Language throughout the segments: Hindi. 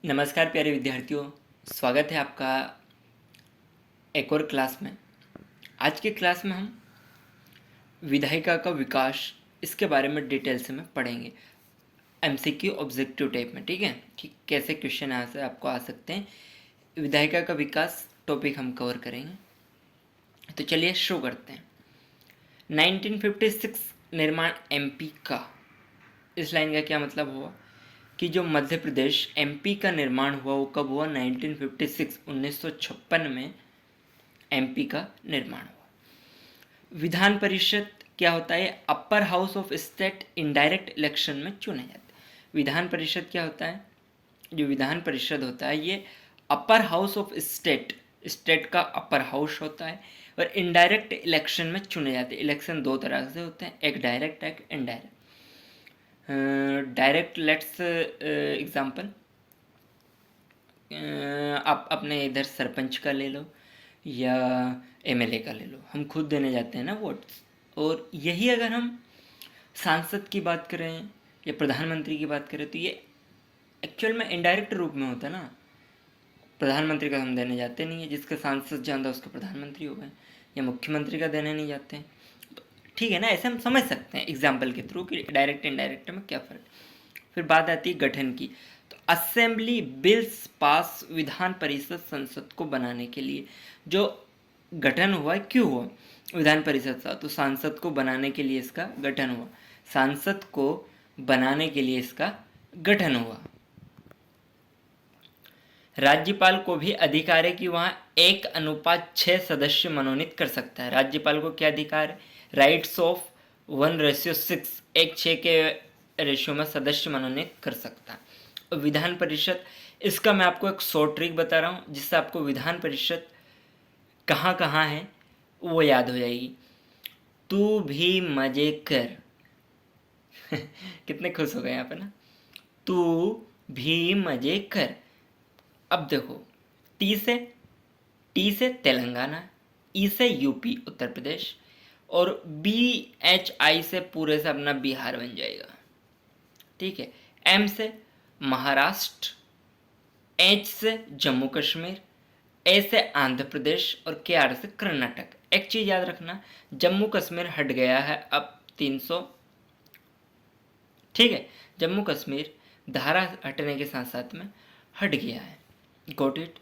नमस्कार प्यारे विद्यार्थियों, स्वागत है आपका एक और क्लास में। आज की क्लास में हम विधायिका का विकास इसके बारे में डिटेल से में पढ़ेंगे, एमसीक्यू ऑब्जेक्टिव टाइप में। ठीक है, ठीक कैसे क्वेश्चन यहाँ से आपको आ सकते हैं। विधायिका का विकास टॉपिक हम कवर करेंगे। तो चलिए शुरू करते हैं। 1956 निर्माण एमपी का, इस लाइन का क्या मतलब हुआ कि जो मध्य प्रदेश एमपी का निर्माण हुआ वो कब हुआ? 1956 1956 में एमपी का निर्माण हुआ। विधान परिषद क्या होता है? Upper house of state indirect election में चुने जाते हैं। विधान परिषद क्या होता है? जो विधान परिषद होता है ये upper house of state, state का अपर हाउस होता है और इनडायरेक्ट इलेक्शन में चुने जाते हैं। इलेक्शन दो तरह से होते हैं, एक डायरेक्ट एक इनडायरेक्ट। डायरेक्ट लेट्स एग्जांपल, आप अपने इधर सरपंच का ले लो या एमएलए का ले लो, हम खुद देने जाते हैं ना वोट्स। और यही अगर हम सांसद की बात करें या प्रधानमंत्री की बात करें तो ये एक्चुअल में इनडायरेक्ट रूप में होता है ना। प्रधानमंत्री का हम देने जाते नहीं है, जिसका सांसद जानता उसके प्रधानमंत्री हो गए, या मुख्यमंत्री का देने नहीं जाते हैं। तो ठीक है ना, ऐसे हम समझ सकते हैं एग्जाम्पल के थ्रू कि डायरेक्ट इनडायरेक्ट में क्या फ़र्क। फिर बात आती है गठन की। तो assembly bills pass, Vidhan Parishad संसद को बनाने के लिए जो गठन हुआ है, क्यों हुआ विधान परिषद का? तो सांसद को बनाने के लिए इसका गठन हुआ, सांसद को बनाने के लिए इसका गठन हुआ। राज्यपाल को भी अधिकार है कि वहाँ 1:6 सदस्य मनोनीत कर सकता है। राज्यपाल को क्या अधिकार है? राइट्स ऑफ 1:6, 1:6 के रेशियो में सदस्य मनोनीत कर सकता है। और विधान परिषद, इसका मैं आपको एक शॉर्ट ट्रिक बता रहा हूँ जिससे आपको विधान परिषद कहाँ कहाँ है वो याद हो जाएगी। तू भी मजे कर कितने खुश हो गए यहाँ पे ना, तू भी मजे कर। अब देखो, टी से तेलंगाना, ई से यूपी उत्तर प्रदेश, और BHI से पूरे से अपना बिहार बन जाएगा। ठीक है, M से महाराष्ट्र, H से जम्मू कश्मीर, A से आंध्र प्रदेश और KR से कर्नाटक। एक चीज़ याद रखना, जम्मू कश्मीर हट गया है अब 300। ठीक है, जम्मू कश्मीर धारा हटने के साथ साथ में हट गया है। Got it?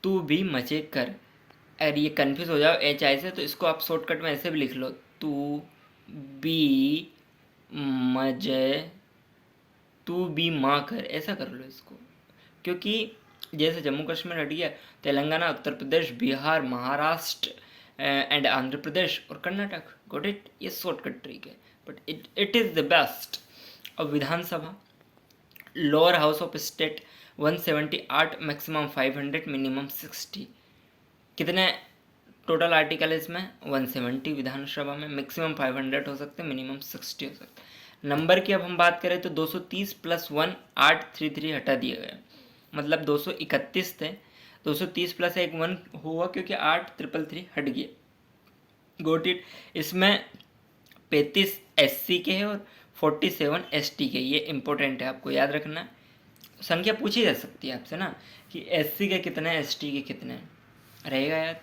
तू भी मजे कर। अगर ये कन्फ्यूज हो जाओ HI से तो इसको आप शॉर्टकट में ऐसे भी लिख लो, तू भी मजे, तू भी माँ कर, ऐसा कर लो इसको। क्योंकि जैसे जम्मू कश्मीर हट गया, तेलंगाना, उत्तर प्रदेश, बिहार, महाराष्ट्र एंड आंध्र प्रदेश और कर्नाटक। Got it? ये शॉर्टकट ट्रिक है but it is the best. अब Vidhan Sabha, lower house of state 178, maximum 500, minimum 60। कितने टोटल आर्टिकल है इसमें? 170 विधानसभा में, मैक्सिमम 500 हो सकते हैं, मिनिमम 60 हो सकते हैं। नंबर की अब हम बात करें तो 230 + 1 833 हटा दिए गए, मतलब 231 थे। 230 + 1 1 हुआ क्योंकि 8 333 हट गए। Got it? इसमें 35 SC के हैं और 47 ST के। ये इंपॉर्टेंट है, आपको याद रखना। संख्या पूछी जा सकती है आपसे ना कि SC के कितने, ST के कितने, रहेगा याद।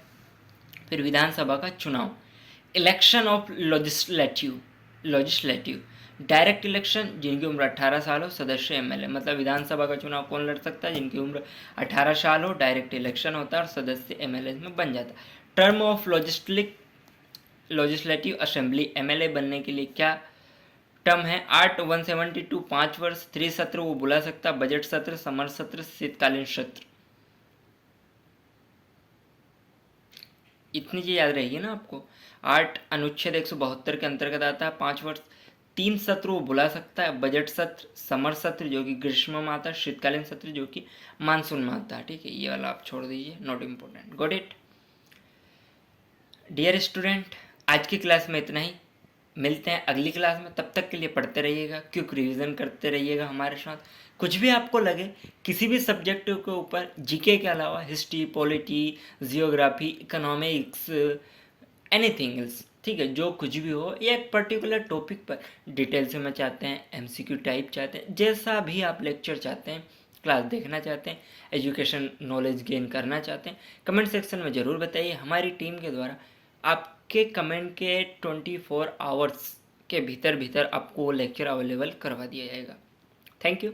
फिर विधानसभा का चुनाव, election of legislative, direct election, जिनकी उम्र 18 साल हो, सदस्य MLA। मतलब विधानसभा का चुनाव कौन लड़ सकता है? जिनकी उम्र 18 साल हो, डायरेक्ट इलेक्शन होता है और सदस्य MLA में बन जाता है। Term of legislative assembly, MLA बनने के लिए क्या टर्म है? 172, 5 वर्ष। 3 सत्र वो बुला सकता, बजट सत्र, समर सत्र, शीतकालीन सत्र। इतनी चीज याद रहेगी ना आपको। 8 अनुच्छेद 172 के अंतर्गत आता है, 5 वर्ष। 3 सत्र वो बुला सकता है, बजट सत्र, समर सत्र जो कि ग्रीष्म में आता है, शीतकालीन सत्र जो कि मानसून में आता है। ठीक है, ये वाला आप छोड़ दीजिए, not important. Got it? Dear student, आज की क्लास में इतना ही। मिलते हैं अगली क्लास में, तब तक के लिए पढ़ते रहिएगा, क्विक रिवीजन करते रहिएगा हमारे साथ। कुछ भी आपको लगे किसी भी सब्जेक्ट के ऊपर, जीके के अलावा history, polity, geography, economics, anything else, ठीक है, जो कुछ भी हो, या एक पर्टिकुलर टॉपिक पर डिटेल से में चाहते हैं, MCQ टाइप चाहते हैं, जैसा भी आप लेक्चर चाहते हैं, क्लास देखना चाहते हैं, एजुकेशन नॉलेज गेन करना चाहते हैं, कमेंट सेक्शन में ज़रूर बताइए। हमारी टीम के द्वारा आपके कमेंट के 24 आवर्स के भीतर भीतर आपको वो लेक्चर अवेलेबल करवा दिया जाएगा। Thank you.